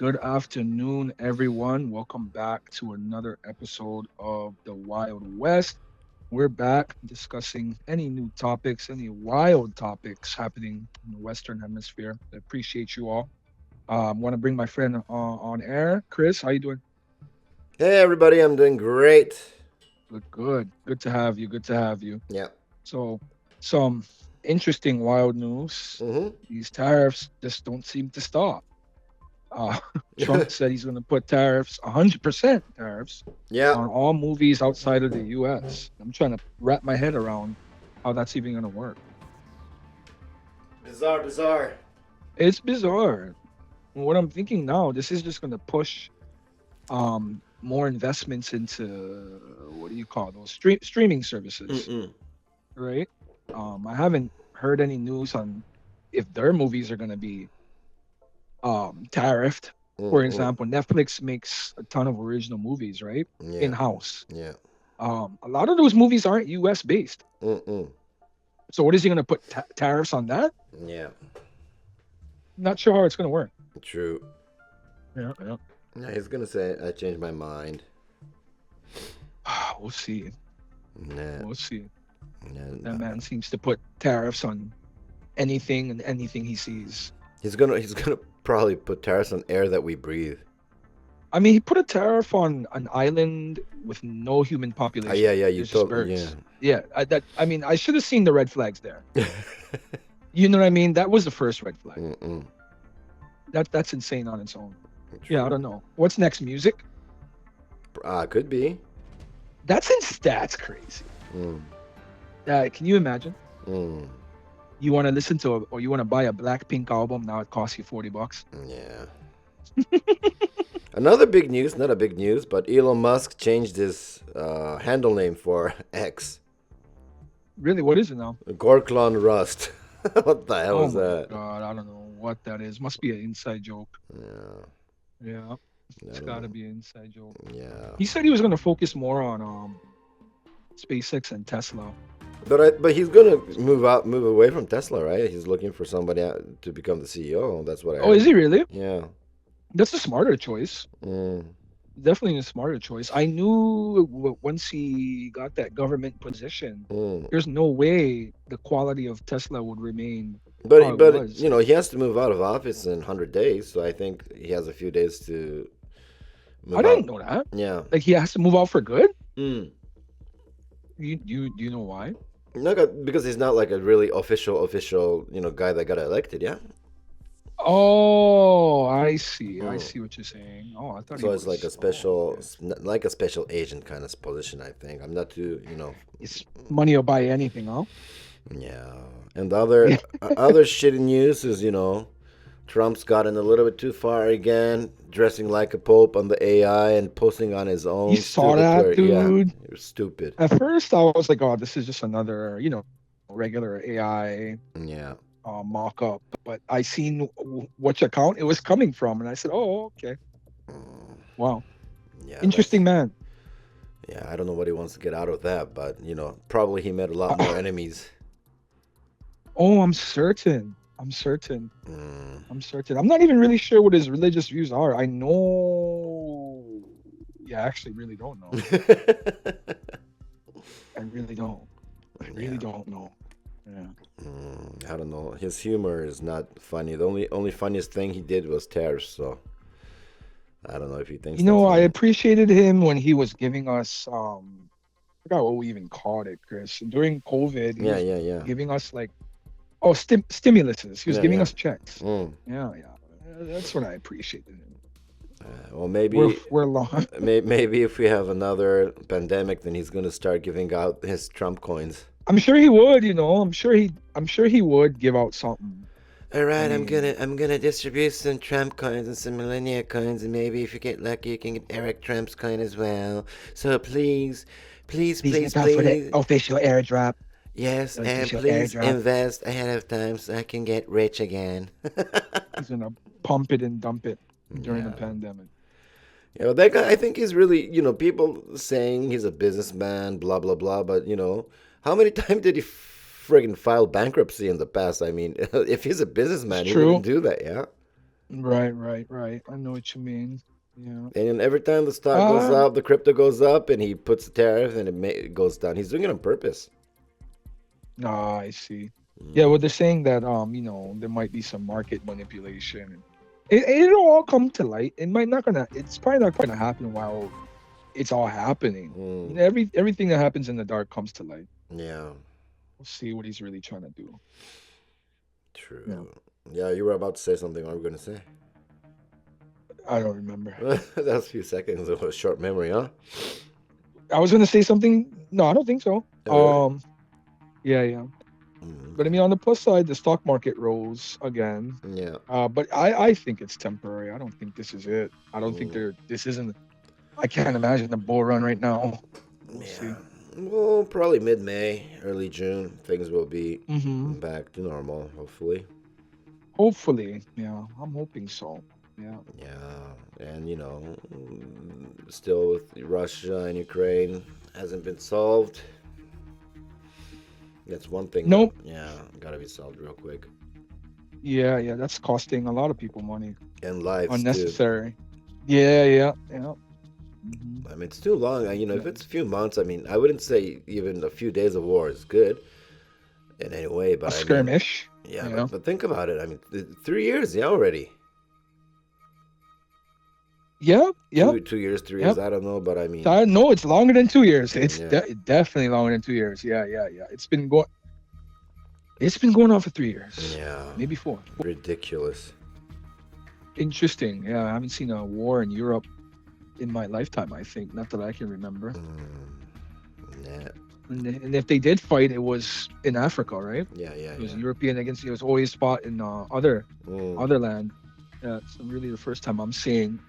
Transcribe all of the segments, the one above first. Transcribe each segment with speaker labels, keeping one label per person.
Speaker 1: Good afternoon, everyone. Welcome back to another episode of the Wild West. We're back discussing any new topics, any wild topics happening in the Western Hemisphere. I appreciate you all. Want to bring my friend on air, Chris. How you doing?
Speaker 2: Hey everybody, I'm doing great.
Speaker 1: Good, good. Good to have you. Good to have you.
Speaker 2: Yeah.
Speaker 1: So, some interesting wild news.
Speaker 2: Mm-hmm.
Speaker 1: These tariffs just don't seem to stop. Uh, Trump said he's going to put tariffs, 100% tariffs,
Speaker 2: Yeah.
Speaker 1: on all movies outside of the U.S. I'm trying to wrap my head around how that's even going to work.
Speaker 2: Bizarre, bizarre.
Speaker 1: It's bizarre. What I'm thinking now, this is just going to push more investments into what do you call those streaming services,
Speaker 2: Mm-mm.
Speaker 1: right? I haven't heard any news on if their movies are going to be tariffed. For
Speaker 2: Mm-mm.
Speaker 1: example, Netflix makes a ton of original movies, right? In
Speaker 2: Yeah.
Speaker 1: house.
Speaker 2: Yeah.
Speaker 1: A lot of those movies aren't US based.
Speaker 2: Mm-mm.
Speaker 1: So what is he going to put tariffs on that?
Speaker 2: Yeah.
Speaker 1: Not sure how it's going to work.
Speaker 2: True.
Speaker 1: Yeah, yeah.
Speaker 2: Yeah, he's gonna say I changed my mind.
Speaker 1: We'll see.
Speaker 2: Nah.
Speaker 1: We'll see. That
Speaker 2: Nah.
Speaker 1: man seems to put tariffs on anything and anything he sees.
Speaker 2: He's gonna probably put tariffs on air that we breathe.
Speaker 1: I mean, he put a tariff on an island with no human population.
Speaker 2: Yeah, yeah. You
Speaker 1: There's just
Speaker 2: told
Speaker 1: birds. Yeah, I mean, I should have seen the red flags there. You know what I mean? That was the first red flag.
Speaker 2: Mm-mm.
Speaker 1: That's insane on its own. Yeah, I
Speaker 2: True.
Speaker 1: don't know. What's next? Music?
Speaker 2: Could be.
Speaker 1: That's crazy.
Speaker 2: Mm.
Speaker 1: Can you imagine?
Speaker 2: Mm.
Speaker 1: You want to listen to or you want to buy a Blackpink album, now it costs you $40.
Speaker 2: Yeah. Another big news, not a big news, but Elon Musk changed his handle name for X.
Speaker 1: Really, what is it now?
Speaker 2: Gorklon Rust. What the hell
Speaker 1: Oh
Speaker 2: is
Speaker 1: my
Speaker 2: that?
Speaker 1: god, I don't know what that is. Must be an inside joke.
Speaker 2: Yeah,
Speaker 1: Yeah,
Speaker 2: I
Speaker 1: it's
Speaker 2: don't
Speaker 1: got to
Speaker 2: know.
Speaker 1: be an inside joke.
Speaker 2: Yeah,
Speaker 1: He said he was going to focus more on SpaceX and Tesla.
Speaker 2: but he's gonna move away from Tesla, right? He's looking for somebody to become the CEO. That's what I
Speaker 1: Oh, is
Speaker 2: heard.
Speaker 1: he really?
Speaker 2: Yeah.
Speaker 1: That's a smarter choice.
Speaker 2: Mm.
Speaker 1: Definitely a smarter choice. I knew once he got that government position,
Speaker 2: Mm.
Speaker 1: there's no way the quality of Tesla would remain how
Speaker 2: But
Speaker 1: it
Speaker 2: but
Speaker 1: was.
Speaker 2: you know he has to move out of office in 100 days, so I think he has a few days to
Speaker 1: I
Speaker 2: move
Speaker 1: didn't
Speaker 2: out.
Speaker 1: know that.
Speaker 2: Yeah.
Speaker 1: Like he has to move out for good.
Speaker 2: Mm.
Speaker 1: You know why?
Speaker 2: Because he's not like a really official guy that got elected. Yeah.
Speaker 1: Oh, I see. I
Speaker 2: Mm.
Speaker 1: see what you're saying. Oh, I thought he
Speaker 2: So it's like a
Speaker 1: was. Oh,
Speaker 2: special,
Speaker 1: okay.
Speaker 2: like a special agent kind of position. I think I'm not too.
Speaker 1: It's money will buy anything, huh?
Speaker 2: Yeah. And the other shitty news is Trump's gotten a little bit too far again, dressing like a pope on the AI and posting on his
Speaker 1: You
Speaker 2: own
Speaker 1: saw
Speaker 2: stupid
Speaker 1: that,
Speaker 2: Twitter. Yeah,
Speaker 1: dude?
Speaker 2: you're stupid.
Speaker 1: At first, I was like, "Oh, this is just another, regular AI
Speaker 2: Yeah.
Speaker 1: mock-up." But I seen which account it was coming from, and I said, "Oh, okay,
Speaker 2: Mm,
Speaker 1: wow,
Speaker 2: yeah,
Speaker 1: interesting man."
Speaker 2: I don't know what he wants to get out of that, but probably he met a lot more enemies.
Speaker 1: Oh, I'm certain. I'm certain.
Speaker 2: Mm.
Speaker 1: I'm certain. I'm not even really sure what his religious views are. I know. Yeah, I actually really don't know. I really don't. I really
Speaker 2: Yeah.
Speaker 1: don't know. Yeah.
Speaker 2: I don't know. His humor is not funny. The only funniest thing he did was tariffs. So I don't know if he thinks that's
Speaker 1: I
Speaker 2: funny.
Speaker 1: appreciated him when he was giving us I forgot what we even called it, Chris. During COVID, he
Speaker 2: Yeah,
Speaker 1: was
Speaker 2: yeah, yeah,
Speaker 1: giving us like stimuluses. He was
Speaker 2: yeah,
Speaker 1: giving
Speaker 2: yeah.
Speaker 1: us checks.
Speaker 2: Mm.
Speaker 1: Yeah, yeah. That's what I appreciated him.
Speaker 2: Well,
Speaker 1: We're
Speaker 2: maybe
Speaker 1: we're long.
Speaker 2: maybe if we have another pandemic, then he's gonna start giving out his Trump coins.
Speaker 1: I'm sure he would, I'm sure he would give out something.
Speaker 2: All
Speaker 1: I
Speaker 2: right,
Speaker 1: mean,
Speaker 2: I'm gonna distribute some Trump coins and some Millennia coins, and maybe if you get lucky, you can get Eric Trump's coin as well. So please, please,
Speaker 1: please
Speaker 2: please,
Speaker 1: look out for the
Speaker 2: please,
Speaker 1: official airdrop.
Speaker 2: yes,
Speaker 1: The
Speaker 2: and
Speaker 1: official
Speaker 2: please
Speaker 1: airdrop.
Speaker 2: invest ahead of time so I can get rich again.
Speaker 1: He's gonna pump it and dump it during the
Speaker 2: Yeah.
Speaker 1: pandemic.
Speaker 2: That guy, I think he's really, people saying he's a businessman, blah, blah, blah. But, how many times did he friggin' file bankruptcy in the past? I mean, if he's a
Speaker 1: It's
Speaker 2: businessman, he wouldn't
Speaker 1: true.
Speaker 2: do that, yeah?
Speaker 1: Right. I know what you mean. Yeah.
Speaker 2: And then every time the stock goes
Speaker 1: Ah,
Speaker 2: up, the crypto goes up, and he puts the tariff, and it goes down. He's doing it on purpose.
Speaker 1: I see. Yeah, well,
Speaker 2: Mm.
Speaker 1: they're saying that there might be some market manipulation. It'll all come to light. It's probably not gonna happen while it's all happening.
Speaker 2: Mm.
Speaker 1: Everything that happens in the dark comes to light.
Speaker 2: Yeah,
Speaker 1: We'll see what he's really trying to do. Yeah.
Speaker 2: true. Yeah, you were about to say something. What were we going to say?
Speaker 1: I don't remember.
Speaker 2: That was a few seconds of a short memory, huh?
Speaker 1: I was gonna say something. No, I don't think so.
Speaker 2: Oh, really?
Speaker 1: Yeah. But I
Speaker 2: Okay.
Speaker 1: mean, on the plus side, the stock market rose again.
Speaker 2: Yeah.
Speaker 1: But I think it's temporary. I don't think this is it. I don't think
Speaker 2: Mm.
Speaker 1: this isn't. I can't imagine the bull run right now. We'll
Speaker 2: Yeah.
Speaker 1: see.
Speaker 2: Well, probably mid-May, early June, things will be
Speaker 1: Hmm.
Speaker 2: back to normal, hopefully.
Speaker 1: Hopefully, yeah. I'm hoping so. Yeah.
Speaker 2: Yeah, and still with Russia and Ukraine hasn't been solved. That's one thing that,
Speaker 1: Nope.
Speaker 2: yeah, gotta be solved real quick.
Speaker 1: Yeah. That's costing a lot of people money.
Speaker 2: And lives too.
Speaker 1: Unnecessary. Yeah. Hmm.
Speaker 2: I mean, it's too long. If
Speaker 1: Yeah.
Speaker 2: it's a few months, I mean, I wouldn't say even a few days of war is good in any way,
Speaker 1: A
Speaker 2: but I mean,
Speaker 1: skirmish.
Speaker 2: yeah,
Speaker 1: Yeah.
Speaker 2: but think about it. I mean, 3 years, yeah, already.
Speaker 1: Yep.
Speaker 2: 2 years, 3 years,
Speaker 1: Yep.
Speaker 2: I don't know, but I mean,
Speaker 1: No, it's longer than 2 years. It's
Speaker 2: yeah,
Speaker 1: definitely longer than 2 years. Yeah. It's been going on for 3 years,
Speaker 2: yeah,
Speaker 1: maybe four.
Speaker 2: ridiculous.
Speaker 1: Interesting. Yeah, I haven't seen a war in Europe in my lifetime. I think not that I can remember.
Speaker 2: Yeah,
Speaker 1: And if they did fight, it was in Africa, right?
Speaker 2: yeah.
Speaker 1: It was European against. It was always fought in
Speaker 2: Mm,
Speaker 1: other land. Yeah, it's really the first time I'm seeing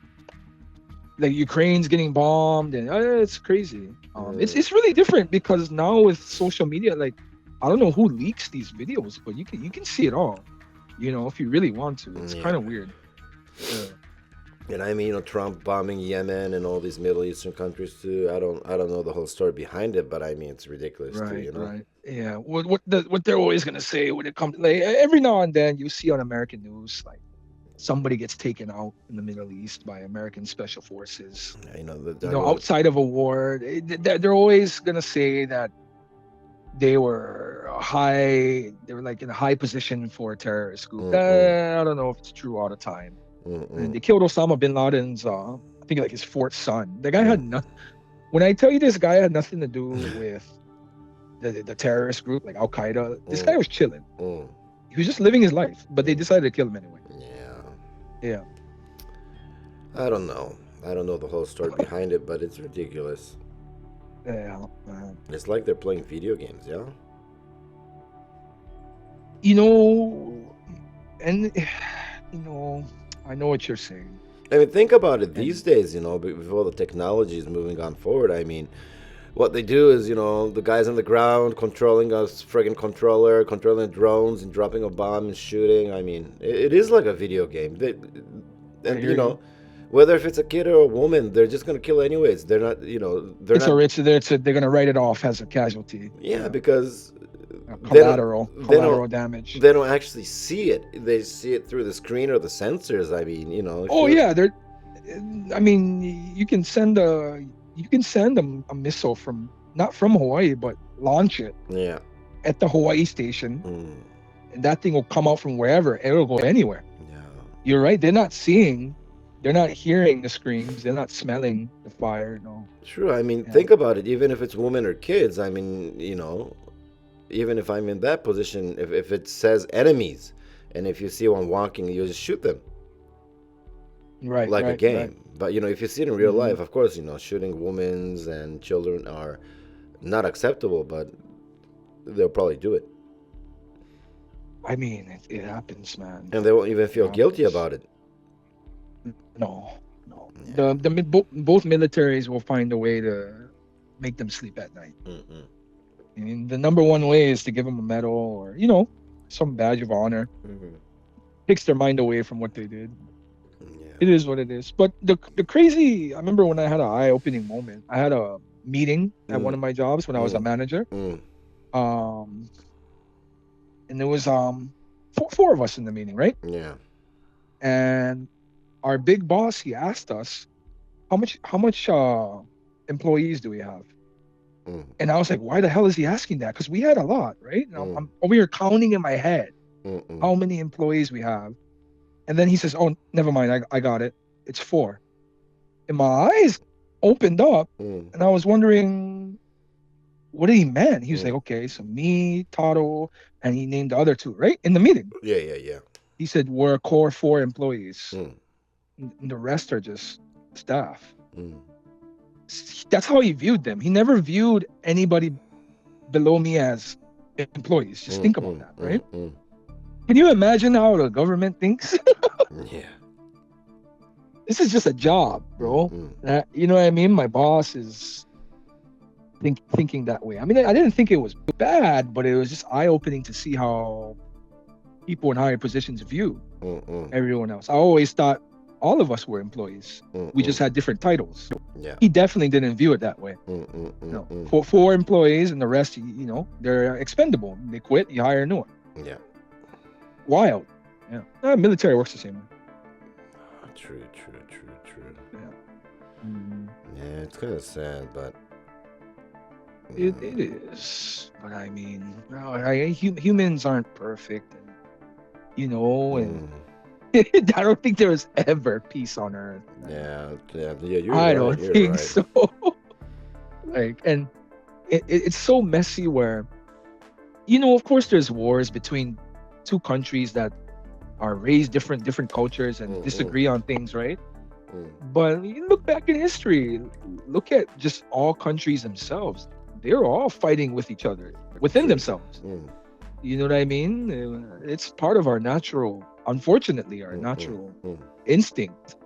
Speaker 1: like Ukraine's getting bombed, and it's crazy.
Speaker 2: mm,
Speaker 1: It's really different because now with social media, like I don't know who leaks these videos, but you can see it all. If you really want to. It's
Speaker 2: yeah.
Speaker 1: kind of weird. Yeah.
Speaker 2: And I mean, Trump bombing Yemen and all these Middle Eastern countries too. I don't know the whole story behind it, but I mean, it's ridiculous too,
Speaker 1: Right,
Speaker 2: you know?
Speaker 1: right. Yeah. What they're always gonna say when it comes like every now and then you see on American news like somebody gets taken out in the Middle East by American special forces.
Speaker 2: Yeah, the
Speaker 1: Outside of a war, they're always gonna say that they were like in a high position for a terrorist group.
Speaker 2: mm-mm,
Speaker 1: I don't know if it's true all the time. And
Speaker 2: mm-mm,
Speaker 1: they killed Osama bin Laden's I think like his fourth son. The guy had
Speaker 2: mm.
Speaker 1: nothing. When I tell you this guy had nothing to do with the terrorist group like Al Qaeda. This guy
Speaker 2: Mm,
Speaker 1: was chilling.
Speaker 2: mm,
Speaker 1: He was just living his life, but they
Speaker 2: mm.
Speaker 1: decided to kill him anyway.
Speaker 2: Yeah.
Speaker 1: Yeah,
Speaker 2: I don't know. I don't know the whole story behind it, but it's ridiculous.
Speaker 1: yeah.
Speaker 2: It's like they're playing video games, yeah?
Speaker 1: You know, and you know, I know what you're saying.
Speaker 2: I mean, think about it these
Speaker 1: And
Speaker 2: days, with all the technology is moving on forward. I mean, what they do is, the guys on the ground controlling a friggin' controller, controlling drones and dropping a bomb and shooting. I mean, it is like a video game.
Speaker 1: I
Speaker 2: And,
Speaker 1: hear you.
Speaker 2: whether if it's a kid or a woman, they're just going to kill anyways. They're not, they're
Speaker 1: It's
Speaker 2: not,
Speaker 1: a it's they're gonna write it off as a casualty.
Speaker 2: yeah,
Speaker 1: Yeah,
Speaker 2: because they don't,
Speaker 1: collateral
Speaker 2: they don't,
Speaker 1: collateral damage.
Speaker 2: they don't actually see it. They see it through the screen or the sensors. I mean, if
Speaker 1: Oh
Speaker 2: you're,
Speaker 1: yeah, they're. I mean, you can send a missile from not from Hawaii, but launch it
Speaker 2: yeah,
Speaker 1: at the Hawaii station,
Speaker 2: mm,
Speaker 1: and that thing will come out from wherever. It'll go anywhere.
Speaker 2: yeah.
Speaker 1: You're right. They're not hearing the screams. They're not smelling the fire. No.
Speaker 2: True. I mean,
Speaker 1: Yeah.
Speaker 2: think about it. Even if it's women or kids, I mean, even if I'm in that position, if it says enemies, and if you see one walking, you just shoot them
Speaker 1: Right.
Speaker 2: like a
Speaker 1: Right.
Speaker 2: game. But if you see it in real
Speaker 1: Hmm.
Speaker 2: life, of course, shooting women and children are not acceptable, but they'll probably do it,
Speaker 1: I mean, it happens, man.
Speaker 2: and they won't even
Speaker 1: It
Speaker 2: feel guilty
Speaker 1: happens.
Speaker 2: about it.
Speaker 1: No. No.
Speaker 2: Yeah.
Speaker 1: Both militaries will find a way to make them sleep at night.
Speaker 2: Mm-mm.
Speaker 1: I mean, the number one way is to give them a medal or some badge of honor.
Speaker 2: Mhm.
Speaker 1: Takes their mind away from what they did.
Speaker 2: Yeah.
Speaker 1: It is what it is. But the crazy, I remember when I had an eye-opening moment. I had a meeting at one
Speaker 2: Mm,
Speaker 1: of my jobs when I was a
Speaker 2: mm,
Speaker 1: manager.
Speaker 2: mm,
Speaker 1: Um, and there was four of us in the meeting, right?
Speaker 2: yeah.
Speaker 1: and our big boss, he asked us, how much employees do we have?
Speaker 2: Mm,
Speaker 1: And I was like, why the hell is he asking that? Because we had a lot, right? And I'm,
Speaker 2: mm,
Speaker 1: I'm over here counting in my head
Speaker 2: mm, mm,
Speaker 1: how many employees we have. And then he says, oh, never mind, I got it. It's 4. And my eyes opened up,
Speaker 2: mm,
Speaker 1: and I was wondering what he meant. He was like,
Speaker 2: mm.
Speaker 1: okay, so me, TARO, and he named the other 2, right? In the meeting.
Speaker 2: Yeah, yeah, yeah.
Speaker 1: He said, we're a core 4 employees.
Speaker 2: Mm,
Speaker 1: And the rest are just staff.
Speaker 2: mm,
Speaker 1: That's how he viewed them. He never viewed anybody below me as employees. Just think about that, right? Can you imagine how the government thinks?
Speaker 2: Yeah.
Speaker 1: This is just a job, bro. You know what I mean? My boss is thinking that way. I mean, I didn't think it was bad, but it was just eye-opening to see how people in higher positions view everyone else. I always thought all of us were employees. We just had different titles.
Speaker 2: Yeah.
Speaker 1: He definitely didn't view it that way. No. For 4 employees, and the rest, they're expendable. They quit, you hire a new one.
Speaker 2: Yeah.
Speaker 1: Wild. Yeah. Military works the same way.
Speaker 2: True.
Speaker 1: Yeah.
Speaker 2: Yeah, it's kind of sad, but
Speaker 1: It is. But I mean, humans aren't perfect. And I don't think there was ever peace on Earth.
Speaker 2: yeah, you're
Speaker 1: I
Speaker 2: right.
Speaker 1: don't
Speaker 2: You're
Speaker 1: think
Speaker 2: right.
Speaker 1: so. And it's so messy where, of course there's wars between 2 countries that are raised different cultures and disagree on things, right? But you look back in history, look at just all countries themselves. They're all fighting with each other within themselves. You know what I mean? It's part of our natural, unfortunately, our natural instinct.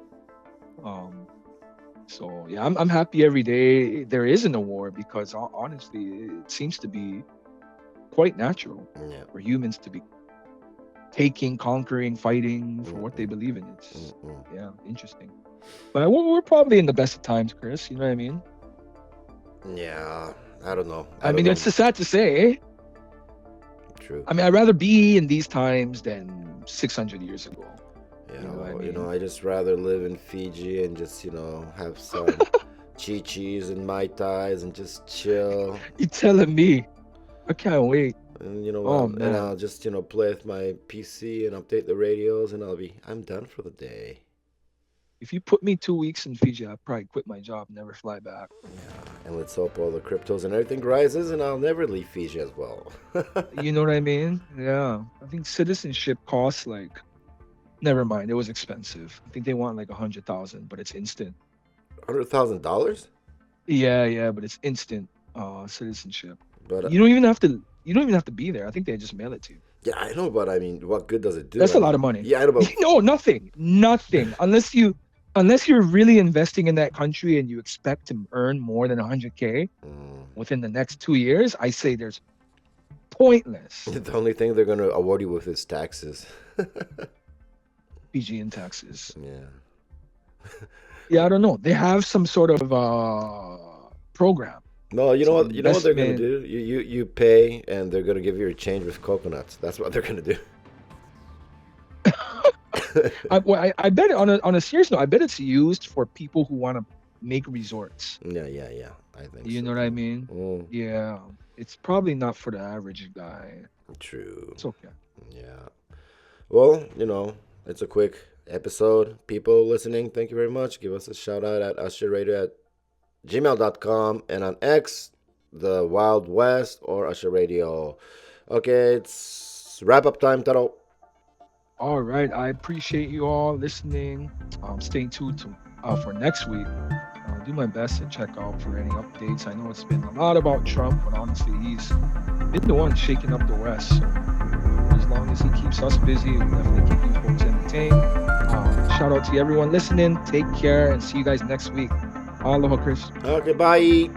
Speaker 1: So yeah, I'm happy every day there isn't a war, because honestly, it seems to be quite natural
Speaker 2: Yeah.
Speaker 1: for humans to be taking, conquering, fighting for what they believe in. It's interesting. But we're probably in the best of times, Chris. You know what I mean?
Speaker 2: Yeah, I don't know.
Speaker 1: I mean, it's sad to say.
Speaker 2: True.
Speaker 1: I mean, I'd rather be in these times than 600 years ago.
Speaker 2: Yeah,
Speaker 1: You know what I mean?
Speaker 2: I just rather live in Fiji and just, have some chi-chis and mai tais and just chill.
Speaker 1: You're telling me. I can't wait.
Speaker 2: And you know
Speaker 1: Oh,
Speaker 2: what? And
Speaker 1: man.
Speaker 2: I'll just, play with my PC and update the radios, and I'm done for the day.
Speaker 1: If you put me 2 weeks in Fiji, I'd probably quit my job, never fly back.
Speaker 2: Yeah, and let's hope all the cryptos and everything rises, and I'll never leave Fiji as well.
Speaker 1: You know what I mean? Yeah. I think citizenship costs never mind. It was expensive. I think they want 100,000, but it's instant.
Speaker 2: $100,000?
Speaker 1: Yeah, but it's instant citizenship.
Speaker 2: But
Speaker 1: You don't even have to be there. I think they just mail it to you.
Speaker 2: yeah, I know, but I mean, what good does it do?
Speaker 1: That's a lot of money.
Speaker 2: Yeah, I know, but
Speaker 1: No, nothing. Unless you're really investing in that country and you expect to earn more than 100K within the next 2 years, I say there's pointless
Speaker 2: the only thing they're gonna award you with is taxes.
Speaker 1: Fijian taxes.
Speaker 2: Yeah.
Speaker 1: Yeah, I don't know. They have some sort of program.
Speaker 2: No, you know what?
Speaker 1: Some
Speaker 2: You know what they're gonna
Speaker 1: investment.
Speaker 2: do? You pay, and they're gonna give you a change with coconuts. That's what they're gonna do.
Speaker 1: I bet on a serious note, I bet it's used for people who want to make resorts.
Speaker 2: Yeah. I think
Speaker 1: You
Speaker 2: so.
Speaker 1: know what I mean?
Speaker 2: Mm,
Speaker 1: Yeah. It's probably not for the average guy.
Speaker 2: true.
Speaker 1: It's okay.
Speaker 2: Yeah. Well, it's a quick episode. People listening, thank you very much. Give us a shout out at usherradio@gmail.com, and on X, the Wild West or Usher Radio. Okay, it's wrap up time, Taro.
Speaker 1: All right. I appreciate you all listening. Stay tuned for next week. I'll do my best to check out for any updates. I know it's been a lot about Trump, but honestly, he's been the one shaking up the West. So as long as he keeps us busy, we'll definitely keep you folks entertained. Shout out to everyone listening. Take care and see you guys next week. Aloha, Chris.
Speaker 2: Okay, bye.